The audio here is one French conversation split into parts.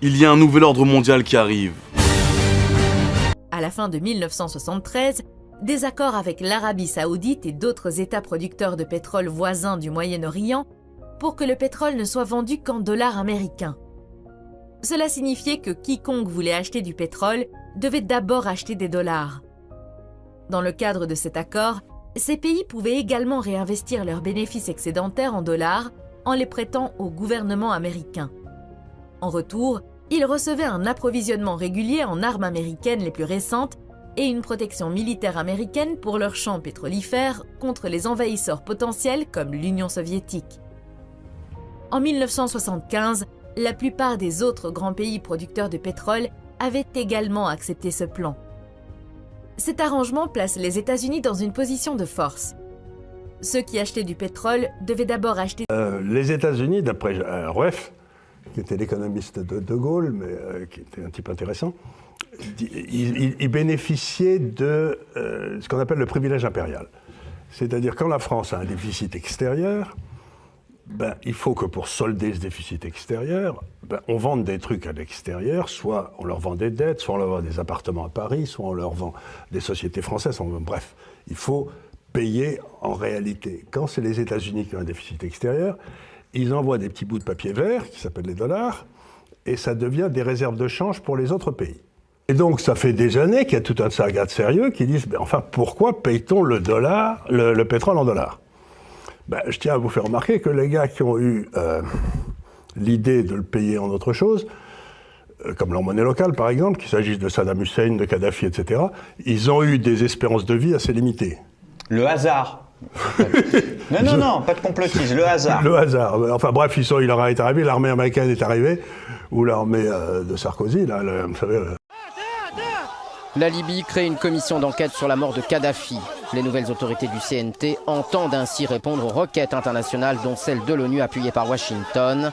Il y a un nouvel ordre mondial qui arrive. À la fin de 1973, des accords avec l'Arabie Saoudite et d'autres États producteurs de pétrole voisins du Moyen-Orient pour que le pétrole ne soit vendu qu'en dollars américains. Cela signifiait que quiconque voulait acheter du pétrole devait d'abord acheter des dollars. Dans le cadre de cet accord, ces pays pouvaient également réinvestir leurs bénéfices excédentaires en dollars en les prêtant au gouvernement américain. En retour, ils recevaient un approvisionnement régulier en armes américaines les plus récentes et une protection militaire américaine pour leurs champs pétrolifères contre les envahisseurs potentiels comme l'Union soviétique. En 1975, la plupart des autres grands pays producteurs de pétrole avaient également accepté ce plan. Cet arrangement place les États-Unis dans une position de force. Ceux qui achetaient du pétrole devaient d'abord acheter... Les États-Unis, d'après Rueff, qui était l'économiste de Gaulle, mais qui était un type intéressant, il bénéficiait de ce qu'on appelle le privilège impérial. C'est-à-dire quand la France a un déficit extérieur, il faut que pour solder ce déficit extérieur, on vende des trucs à l'extérieur, soit on leur vend des dettes, soit on leur vend des appartements à Paris, soit on leur vend des sociétés françaises, bref, il faut payer en réalité. Quand c'est les États-Unis qui ont un déficit extérieur, ils envoient des petits bouts de papier vert, qui s'appellent les dollars, et ça devient des réserves de change pour les autres pays. Et donc, ça fait des années qu'il y a tout un saga de sérieux qui disent, enfin, pourquoi paye-t-on le pétrole en dollars ? Je tiens à vous faire remarquer que les gars qui ont eu l'idée de le payer en autre chose, comme leur monnaie locale par exemple, qu'il s'agisse de Saddam Hussein, de Kadhafi, etc., ils ont eu des espérances de vie assez limitées. Le hasard. Non, pas de complotisme, le hasard. Le hasard. Enfin bref, il leur est arrivé, l'armée américaine est arrivée, ou l'armée de Sarkozy, là, vous savez... La Libye crée une commission d'enquête sur la mort de Kadhafi. Les nouvelles autorités du CNT entendent ainsi répondre aux requêtes internationales, dont celle de l'ONU appuyée par Washington.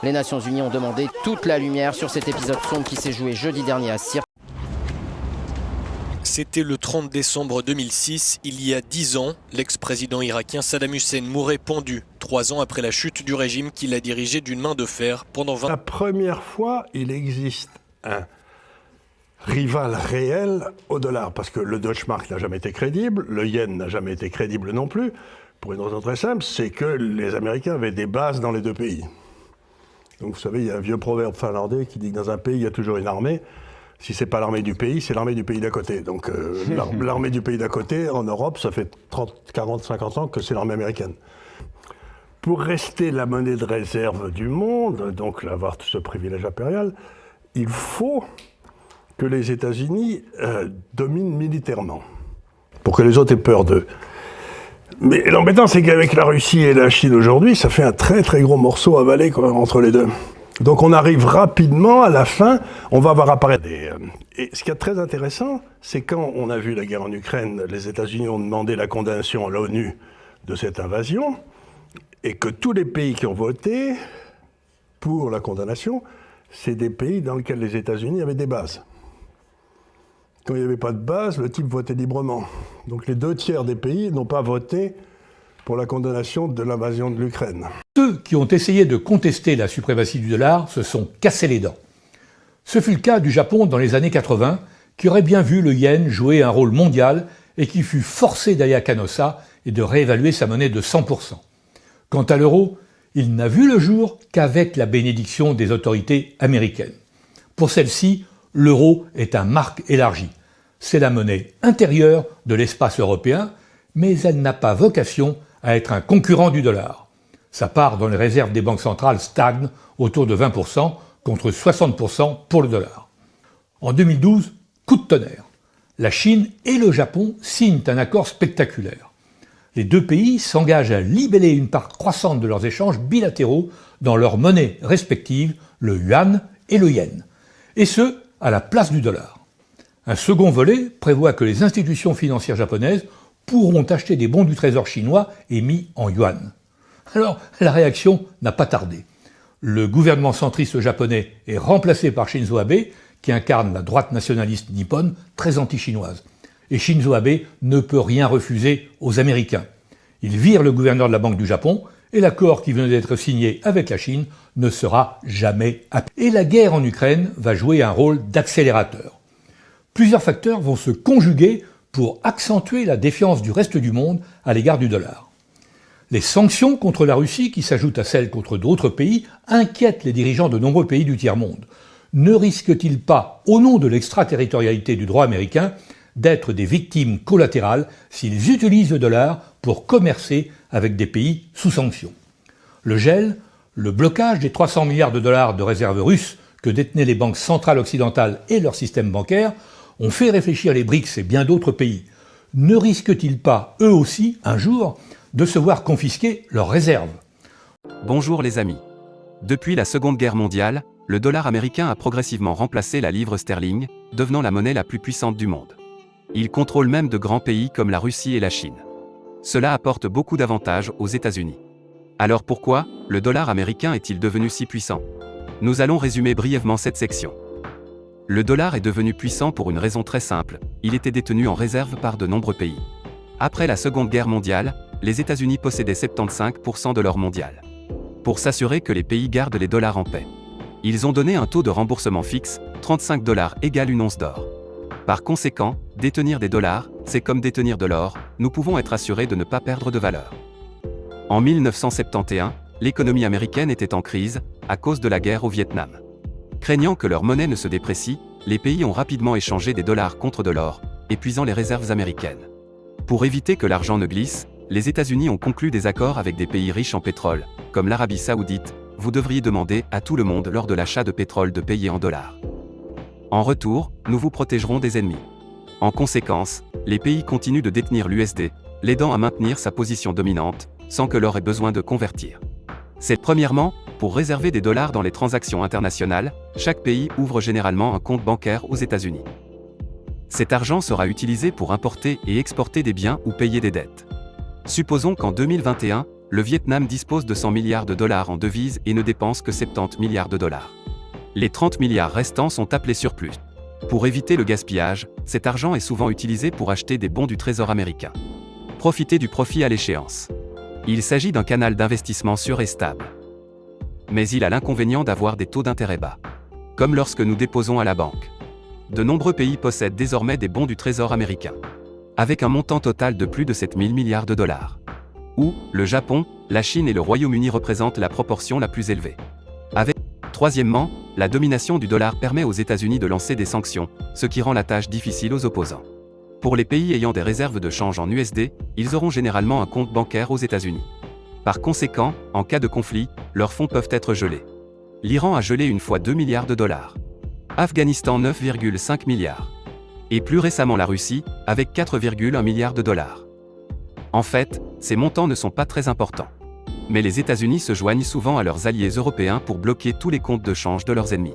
Les Nations Unies ont demandé toute la lumière sur cet épisode sombre qui s'est joué jeudi dernier à Sirte. C'était le 30 décembre 2006, il y a 10 ans, l'ex-président irakien Saddam Hussein mourait pendu, 3 ans après la chute du régime qu'il a dirigé d'une main de fer pendant 20 ans. La première fois, il existe un rival réel au dollar, parce que le Deutschmark n'a jamais été crédible, le yen n'a jamais été crédible non plus, pour une raison très simple, c'est que les Américains avaient des bases dans les deux pays. Donc vous savez, il y a un vieux proverbe finlandais qui dit que dans un pays, il y a toujours une armée. Si c'est pas l'armée du pays, c'est l'armée du pays d'à côté. Donc l'armée du pays d'à côté, en Europe, ça fait 30, 40, 50 ans que c'est l'armée américaine. Pour rester la monnaie de réserve du monde, donc avoir ce privilège impérial, il faut que les États-Unis dominent militairement, pour que les autres aient peur d'eux. Mais l'embêtant, c'est qu'avec la Russie et la Chine aujourd'hui, ça fait un très très gros morceau à avaler entre les deux. Donc on arrive rapidement à la fin, on va voir apparaître Et ce qui est très intéressant, c'est quand on a vu la guerre en Ukraine, les États-Unis ont demandé la condamnation à l'ONU de cette invasion, et que tous les pays qui ont voté pour la condamnation, c'est des pays dans lesquels les États-Unis avaient des bases. Quand il n'y avait pas de base, le type votait librement. Donc les 2/3 des pays n'ont pas voté pour la condamnation de l'invasion de l'Ukraine. Ceux qui ont essayé de contester la suprématie du dollar se sont cassés les dents. Ce fut le cas du Japon dans les années 80, qui aurait bien vu le yen jouer un rôle mondial et qui fut forcé d'aller à Canossa et de réévaluer sa monnaie de 100%. Quant à l'euro, il n'a vu le jour qu'avec la bénédiction des autorités américaines. Pour celle-ci, l'euro est un marque élargi. C'est la monnaie intérieure de l'espace européen, mais elle n'a pas vocation à être un concurrent du dollar. Sa part dans les réserves des banques centrales stagne autour de 20% contre 60% pour le dollar. En 2012, coup de tonnerre. La Chine et le Japon signent un accord spectaculaire. Les deux pays s'engagent à libeller une part croissante de leurs échanges bilatéraux dans leurs monnaies respectives, le yuan et le yen. Et ce, à la place du dollar. Un second volet prévoit que les institutions financières japonaises pourront acheter des bons du trésor chinois émis en yuan. Alors, la réaction n'a pas tardé. Le gouvernement centriste japonais est remplacé par Shinzo Abe, qui incarne la droite nationaliste nippone, très anti-chinoise. Et Shinzo Abe ne peut rien refuser aux Américains. Il vire le gouverneur de la Banque du Japon et l'accord qui vient d'être signé avec la Chine ne sera jamais appliqué. Et la guerre en Ukraine va jouer un rôle d'accélérateur. Plusieurs facteurs vont se conjuguer pour accentuer la défiance du reste du monde à l'égard du dollar. Les sanctions contre la Russie, qui s'ajoutent à celles contre d'autres pays, inquiètent les dirigeants de nombreux pays du tiers-monde. Ne risquent-ils pas, au nom de l'extraterritorialité du droit américain, d'être des victimes collatérales s'ils utilisent le dollar pour commercer avec des pays sous sanctions? Le gel, le blocage des 300 milliards de dollars de réserves russes que détenaient les banques centrales occidentales et leur système bancaire ont fait réfléchir les BRICS et bien d'autres pays. Ne risquent-ils pas, eux aussi, un jour, de se voir confisquer leurs réserves? Bonjour les amis. Depuis la Seconde Guerre mondiale, le dollar américain a progressivement remplacé la livre sterling, devenant la monnaie la plus puissante du monde. Il contrôle même de grands pays comme la Russie et la Chine. Cela apporte beaucoup d'avantages aux États-Unis. Alors pourquoi le dollar américain est-il devenu si puissant? Nous allons résumer brièvement cette section. Le dollar est devenu puissant pour une raison très simple, il était détenu en réserve par de nombreux pays. Après la Seconde Guerre mondiale, les États-Unis possédaient 75% de l'or mondial. Pour s'assurer que les pays gardent les dollars en paix, ils ont donné un taux de remboursement fixe, 35 $ égale une once d'or. Par conséquent, détenir des dollars, c'est comme détenir de l'or, nous pouvons être assurés de ne pas perdre de valeur. En 1971, l'économie américaine était en crise, à cause de la guerre au Vietnam. Craignant que leur monnaie ne se déprécie, les pays ont rapidement échangé des dollars contre de l'or, épuisant les réserves américaines. Pour éviter que l'argent ne glisse, les États-Unis ont conclu des accords avec des pays riches en pétrole, comme l'Arabie Saoudite. Vous devriez demander à tout le monde lors de l'achat de pétrole de payer en dollars. En retour, nous vous protégerons des ennemis. En conséquence, les pays continuent de détenir l'USD, l'aidant à maintenir sa position dominante, sans que l'or ait besoin de convertir. C'est premièrement, pour réserver des dollars dans les transactions internationales, chaque pays ouvre généralement un compte bancaire aux États-Unis. Cet argent sera utilisé pour importer et exporter des biens ou payer des dettes. Supposons qu'en 2021, le Vietnam dispose de 100 milliards de dollars en devises et ne dépense que 70 milliards de dollars. Les 30 milliards restants sont appelés surplus. Pour éviter le gaspillage, cet argent est souvent utilisé pour acheter des bons du Trésor américain. Profiter du profit à l'échéance. Il s'agit d'un canal d'investissement sûr et stable. Mais il a l'inconvénient d'avoir des taux d'intérêt bas. Comme lorsque nous déposons à la banque. De nombreux pays possèdent désormais des bons du Trésor américain. Avec un montant total de plus de 7 000 milliards de dollars. Où, le Japon, la Chine et le Royaume-Uni représentent la proportion la plus élevée. Troisièmement, la domination du dollar permet aux États-Unis de lancer des sanctions, ce qui rend la tâche difficile aux opposants. Pour les pays ayant des réserves de change en USD, ils auront généralement un compte bancaire aux États-Unis. Par conséquent, en cas de conflit, leurs fonds peuvent être gelés. L'Iran a gelé une fois 2 milliards de dollars. Afghanistan 9,5 milliards. Et plus récemment la Russie, avec 4,1 milliards de dollars. En fait, ces montants ne sont pas très importants. Mais les États-Unis se joignent souvent à leurs alliés européens pour bloquer tous les comptes de change de leurs ennemis.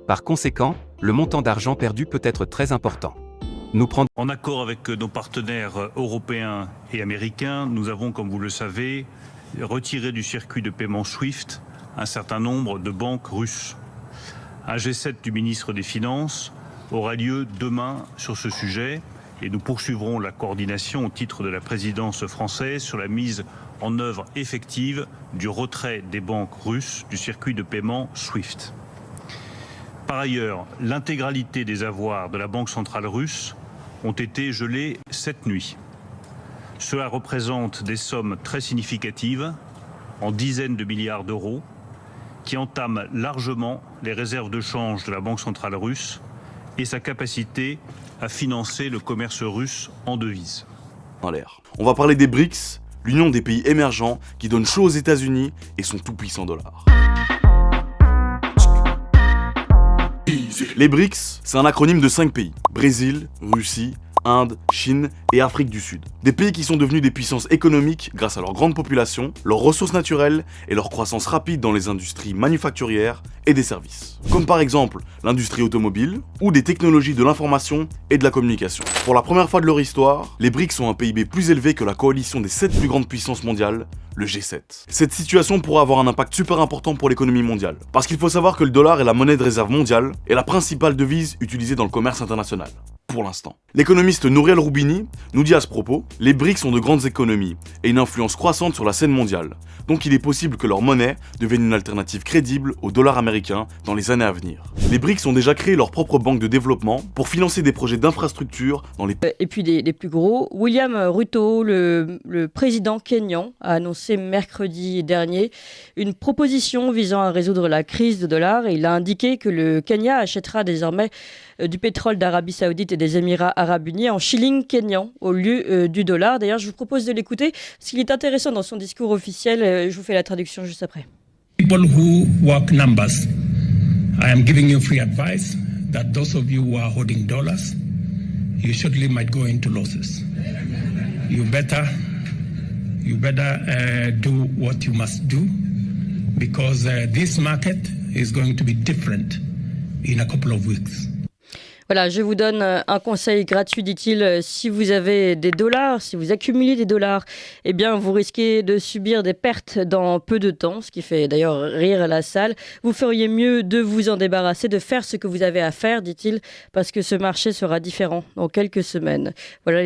Par conséquent, le montant d'argent perdu peut être très important. En accord avec nos partenaires européens et américains, nous avons, comme vous le savez, retiré du circuit de paiement SWIFT un certain nombre de banques russes. Un G7 du ministre des Finances aura lieu demain sur ce sujet et nous poursuivrons la coordination au titre de la présidence française sur la mise en œuvre effective du retrait des banques russes du circuit de paiement SWIFT. Par ailleurs, l'intégralité des avoirs de la Banque centrale russe ont été gelés cette nuit. Cela représente des sommes très significatives, en dizaines de milliards d'euros, qui entament largement les réserves de change de la Banque centrale russe et sa capacité à financer le commerce russe en devises. On va parler des BRICS, l'union des pays émergents qui donne chaud aux États-Unis et son tout-puissant dollar. Les BRICS, c'est un acronyme de 5 pays. Brésil, Russie, Inde, Chine et Afrique du Sud. Des pays qui sont devenus des puissances économiques grâce à leur grande population, leurs ressources naturelles et leur croissance rapide dans les industries manufacturières et des services. Comme par exemple l'industrie automobile ou des technologies de l'information et de la communication. Pour la première fois de leur histoire, les BRICS ont un PIB plus élevé que la coalition des 7 plus grandes puissances mondiales, le G7. Cette situation pourrait avoir un impact super important pour l'économie mondiale. Parce qu'il faut savoir que le dollar est la monnaie de réserve mondiale et la principale devise utilisée dans le commerce international. pour l'instant. L'économiste Nouriel Roubini nous dit à ce propos, les BRICS sont de grandes économies et une influence croissante sur la scène mondiale. Donc il est possible que leur monnaie devienne une alternative crédible au dollar américain dans les années à venir. Les BRICS ont déjà créé leur propre banque de développement pour financer des projets d'infrastructure dans les... Et puis des plus gros, William Ruto, le président kényan, a annoncé mercredi dernier une proposition visant à résoudre la crise du dollar et il a indiqué que le Kenya achètera désormais du pétrole d'Arabie Saoudite et des Émirats Arabes Unis en shilling kényan au lieu du dollar. D'ailleurs, je vous propose de l'écouter parce qu'il est intéressant dans son discours officiel. Je vous fais la traduction juste après. People who work numbers, I am giving you free advice that those of you who are holding dollars, you surely might go into losses. You better do what you must do because this market is going to be different in a couple of weeks. Voilà, je vous donne un conseil gratuit, dit-il. Si vous avez des dollars, si vous accumulez des dollars, eh bien, vous risquez de subir des pertes dans peu de temps, ce qui fait d'ailleurs rire la salle. Vous feriez mieux de vous en débarrasser, de faire ce que vous avez à faire, dit-il, parce que ce marché sera différent dans quelques semaines. Voilà.